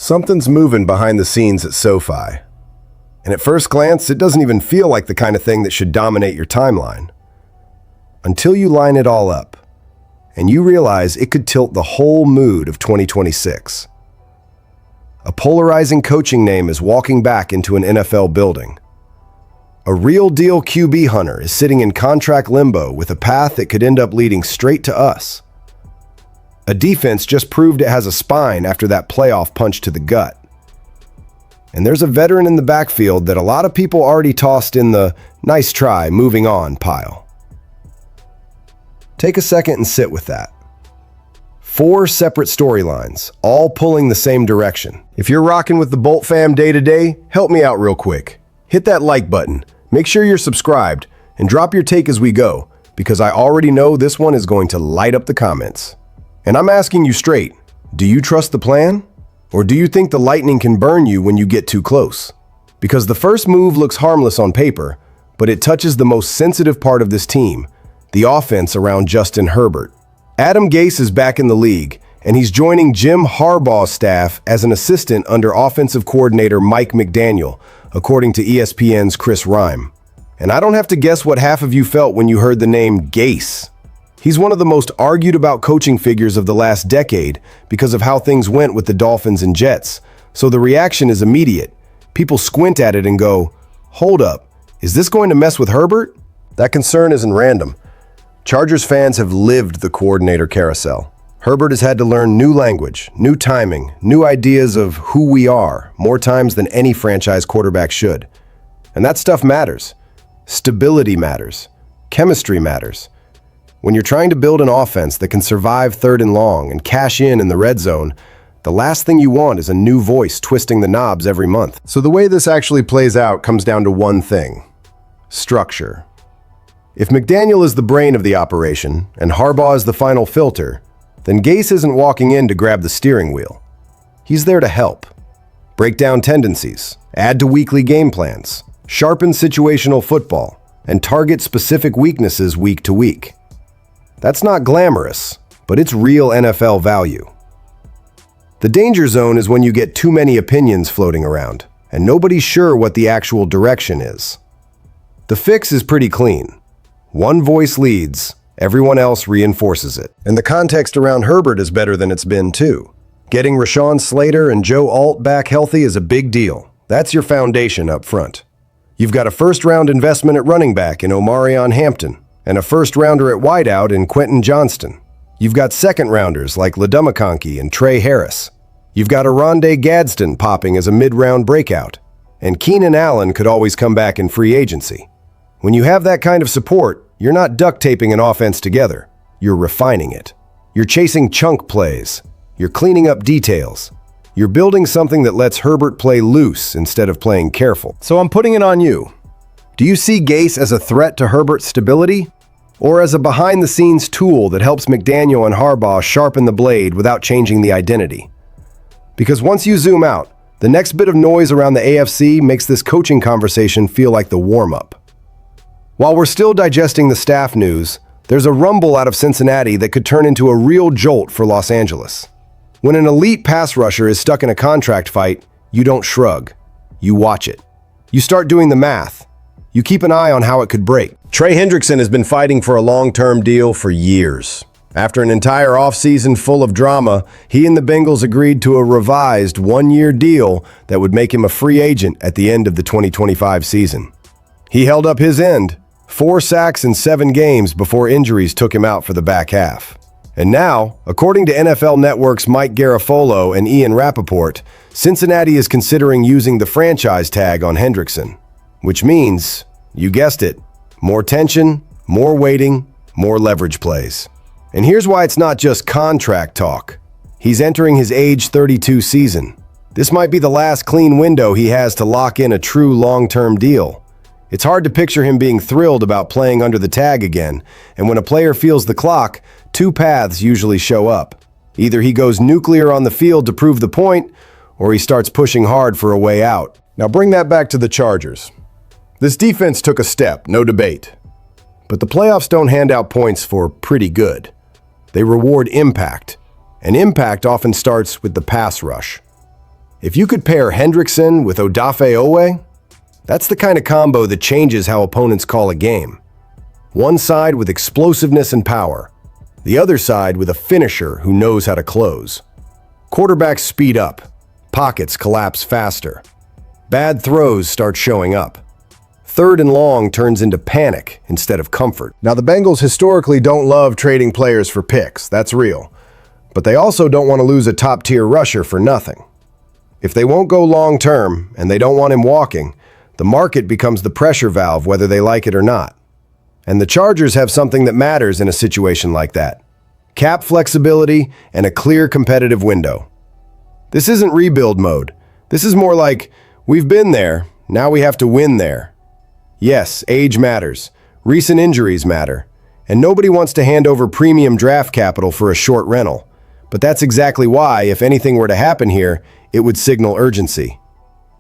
Something's moving behind the scenes at SoFi. And at first glance, it doesn't even feel like the kind of thing that should dominate your timeline. Until you line it all up, and you realize it could tilt the whole mood of 2026. A polarizing coaching name is walking back into an NFL building. A real-deal QB hunter is sitting in contract limbo with a path that could end up leading straight to us. A defense just proved it has a spine after that playoff punch to the gut. And there's a veteran in the backfield that a lot of people already tossed in the "nice try, moving on" pile. Take a second and sit with that. 4 separate storylines, all pulling the same direction. If you're rocking with the Bolt fam day to day, help me out real quick. Hit that like button, make sure you're subscribed, and drop your take as we go, because I already know this one is going to light up the comments. And I'm asking you straight, do you trust the plan? Or do you think the lightning can burn you when you get too close? Because the first move looks harmless on paper, but it touches the most sensitive part of this team, the offense around Justin Herbert. Adam Gase is back in the league, and he's joining Jim Harbaugh's staff as an assistant under offensive coordinator Mike McDaniel, according to ESPN's Chris Rhyme. And I don't have to guess what half of you felt when you heard the name Gase. He's one of the most argued about coaching figures of the last decade because of how things went with the Dolphins and Jets. So the reaction is immediate. People squint at it and go, hold up, is this going to mess with Herbert? That concern isn't random. Chargers fans have lived the coordinator carousel. Herbert has had to learn new language, new timing, new ideas of who we are more times than any franchise quarterback should. And that stuff matters. Stability matters. Chemistry matters. When you're trying to build an offense that can survive 3rd and long and cash in the red zone, the last thing you want is a new voice twisting the knobs every month. So the way this actually plays out comes down to one thing: structure. If McDaniel is the brain of the operation and Harbaugh is the final filter, then Gase isn't walking in to grab the steering wheel. He's there to help. Break down tendencies, add to weekly game plans, sharpen situational football, and target specific weaknesses week to week. That's not glamorous, but it's real NFL value. The danger zone is when you get too many opinions floating around, and nobody's sure what the actual direction is. The fix is pretty clean. One voice leads, everyone else reinforces it. And the context around Herbert is better than it's been too. Getting Rashawn Slater and Joe Alt back healthy is a big deal. That's your foundation up front. You've got a first-round investment at running back in Omarion Hampton, and a first-rounder at wideout in Quentin Johnston. You've got second-rounders like Ladamakonke and Trey Harris. You've got Aronde Gadsden popping as a mid-round breakout, and Keenan Allen could always come back in free agency. When you have that kind of support, you're not duct-taping an offense together. You're refining it. You're chasing chunk plays. You're cleaning up details. You're building something that lets Herbert play loose instead of playing careful. So I'm putting it on you. Do you see Gase as a threat to Herbert's stability? Or as a behind-the-scenes tool that helps McDaniel and Harbaugh sharpen the blade without changing the identity? Because once you zoom out, the next bit of noise around the AFC makes this coaching conversation feel like the warm-up. While we're still digesting the staff news, there's a rumble out of Cincinnati that could turn into a real jolt for Los Angeles. When an elite pass rusher is stuck in a contract fight, you don't shrug. You watch it. You start doing the math. You keep an eye on how it could break. Trey Hendrickson has been fighting for a long-term deal for years. After an entire offseason full of drama, he and the Bengals agreed to a revised 1-year deal that would make him a free agent at the end of the 2025 season. He held up his end, 4 sacks in 7 games before injuries took him out for the back half. And now, according to NFL Network's Mike Garafolo and Ian Rappaport, Cincinnati is considering using the franchise tag on Hendrickson. Which means, you guessed it, more tension, more waiting, more leverage plays. And here's why it's not just contract talk. He's entering his age 32 season. This might be the last clean window he has to lock in a true long-term deal. It's hard to picture him being thrilled about playing under the tag again, and when a player feels the clock, 2 paths usually show up. Either he goes nuclear on the field to prove the point, or he starts pushing hard for a way out. Now bring that back to the Chargers. This defense took a step, no debate. But the playoffs don't hand out points for pretty good. They reward impact, and impact often starts with the pass rush. If you could pair Hendrickson with Odafe, that's the kind of combo that changes how opponents call a game. One side with explosiveness and power, the other side with a finisher who knows how to close. Quarterbacks speed up, pockets collapse faster. Bad throws start showing up. Third and long turns into panic instead of comfort. Now, the Bengals historically don't love trading players for picks, that's real. But they also don't want to lose a top-tier rusher for nothing. If they won't go long-term and they don't want him walking, the market becomes the pressure valve whether they like it or not. And the Chargers have something that matters in a situation like that. Cap flexibility and a clear competitive window. This isn't rebuild mode. This is more like, we've been there, now we have to win there. Yes, age matters. Recent injuries matter. And nobody wants to hand over premium draft capital for a short rental. But that's exactly why, if anything were to happen here, it would signal urgency.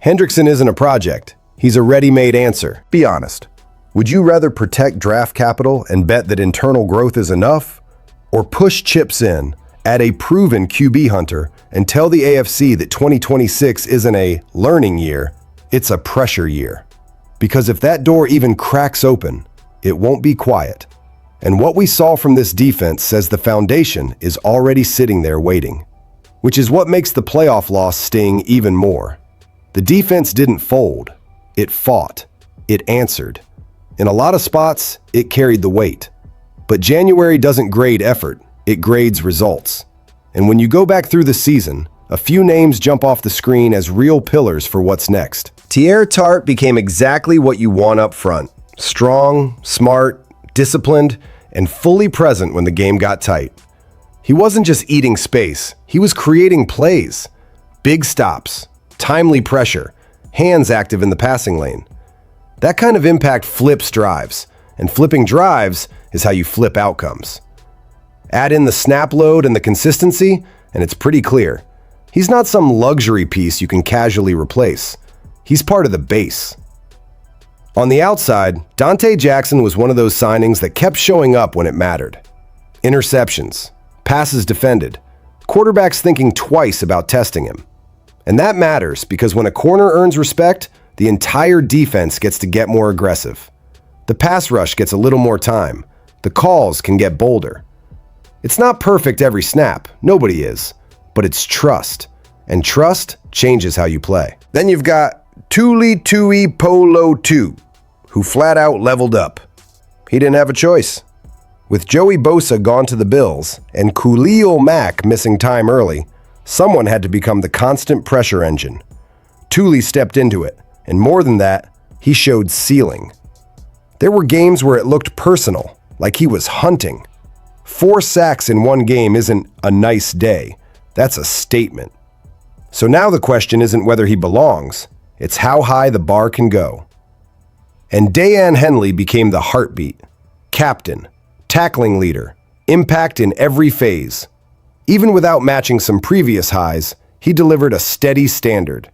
Hendrickson isn't a project. He's a ready-made answer. Be honest. Would you rather protect draft capital and bet that internal growth is enough? Or push chips in, add a proven QB hunter, and tell the AFC that 2026 isn't a learning year, it's a pressure year? Because if that door even cracks open, it won't be quiet. And what we saw from this defense says the foundation is already sitting there waiting, which is what makes the playoff loss sting even more. The defense didn't fold. It fought. It answered. In a lot of spots, it carried the weight. But January doesn't grade effort, it grades results. And when you go back through the season, a few names jump off the screen as real pillars for what's next. Teair Tart became exactly what you want up front. Strong, smart, disciplined, and fully present when the game got tight. He wasn't just eating space, he was creating plays. Big stops, timely pressure, hands active in the passing lane. That kind of impact flips drives, and flipping drives is how you flip outcomes. Add in the snap load and the consistency, and it's pretty clear. He's not some luxury piece you can casually replace. He's part of the base. On the outside, Dante Jackson was one of those signings that kept showing up when it mattered. Interceptions, passes defended, quarterbacks thinking twice about testing him. And that matters because when a corner earns respect, the entire defense gets to get more aggressive. The pass rush gets a little more time. The calls can get bolder. It's not perfect every snap, nobody is, but it's trust. And trust changes how you play. Then you've got Tuli Tui Polo 2, who flat out leveled up. He didn't have a choice. With Joey Bosa gone to the Bills and Khalil Mack missing time early, someone had to become the constant pressure engine. Tuli stepped into it, and more than that, he showed ceiling. There were games where it looked personal, like he was hunting. 4 sacks in one game isn't a nice day. That's a statement. So now the question isn't whether he belongs, it's how high the bar can go. And Dayan Henley became the heartbeat, captain, tackling leader, impact in every phase. Even without matching some previous highs, he delivered a steady standard.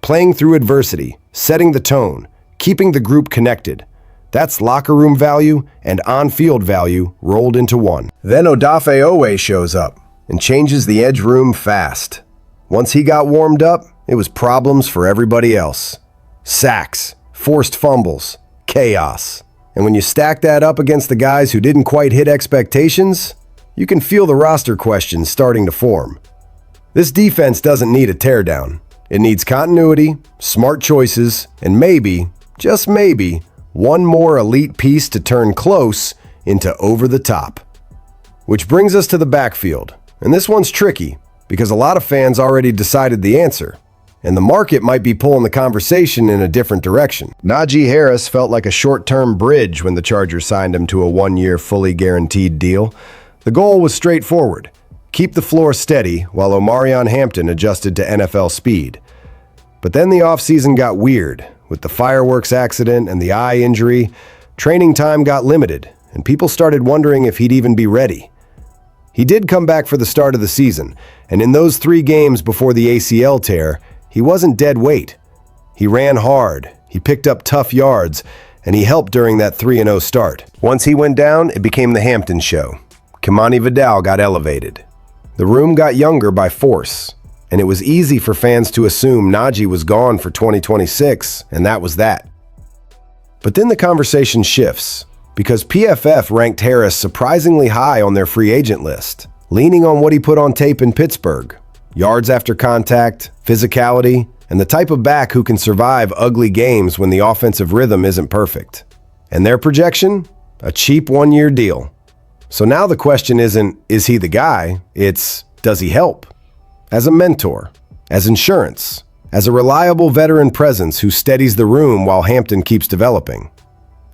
Playing through adversity, setting the tone, keeping the group connected. That's locker room value and on-field value rolled into one. Then Odafe shows up and changes the edge room fast. Once he got warmed up, it was problems for everybody else. Sacks, forced fumbles, chaos. And when you stack that up against the guys who didn't quite hit expectations, you can feel the roster questions starting to form. This defense doesn't need a teardown. It needs continuity, smart choices, and maybe, just maybe, one more elite piece to turn close into over the top. Which brings us to the backfield. And this one's tricky because a lot of fans already decided the answer. And the market might be pulling the conversation in a different direction. Najee Harris felt like a short-term bridge when the Chargers signed him to a 1-year fully guaranteed deal. The goal was straightforward. Keep the floor steady while Omarion Hampton adjusted to NFL speed. But then the offseason got weird. With the fireworks accident and the eye injury, training time got limited, and people started wondering if he'd even be ready. He did come back for the start of the season, and in those 3 games before the ACL tear, he wasn't dead weight. He ran hard, he picked up tough yards, and he helped during that 3-0 start. Once he went down, it became the Hampton show. Kimani Vidal got elevated. The room got younger by force, and it was easy for fans to assume Najee was gone for 2026, and that was that. But then the conversation shifts, because PFF ranked Harris surprisingly high on their free agent list, leaning on what he put on tape in Pittsburgh: yards after contact, physicality, and the type of back who can survive ugly games when the offensive rhythm isn't perfect. And their projection? A cheap one-year deal. So now the question isn't, is he the guy? It's, does he help? As a mentor, as insurance, as a reliable veteran presence who steadies the room while Hampton keeps developing.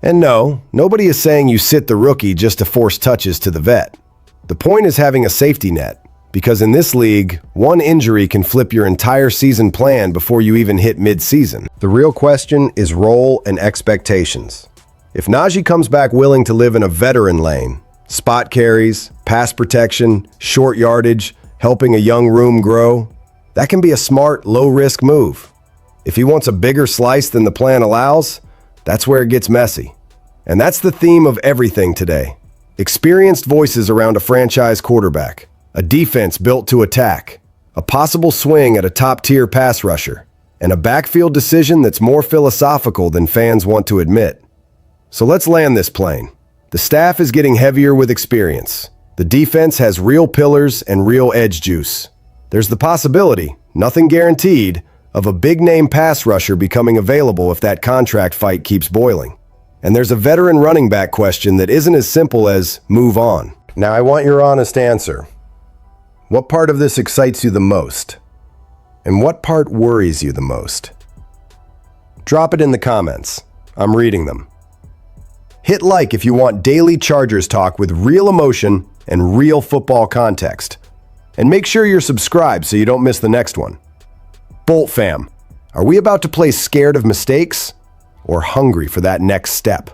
And no, nobody is saying you sit the rookie just to force touches to the vet. The point is having a safety net, because in this league, one injury can flip your entire season plan before you even hit mid-season. The real question is role and expectations. If Najee comes back willing to live in a veteran lane, spot carries, pass protection, short yardage, helping a young room grow, that can be a smart, low-risk move. If he wants a bigger slice than the plan allows, that's where it gets messy. And that's the theme of everything today. Experienced voices around a franchise quarterback, a defense built to attack, a possible swing at a top-tier pass rusher, and a backfield decision that's more philosophical than fans want to admit. So let's land this plane. The staff is getting heavier with experience. The defense has real pillars and real edge juice. There's the possibility, nothing guaranteed, of a big-name pass rusher becoming available if that contract fight keeps boiling. And there's a veteran running back question that isn't as simple as move on. Now I want your honest answer. What part of this excites you the most? And what part worries you the most? Drop it in the comments. I'm reading them. Hit like if you want daily Chargers talk with real emotion and real football context. And make sure you're subscribed so you don't miss the next one. Bolt fam, are we about to play scared of mistakes or hungry for that next step?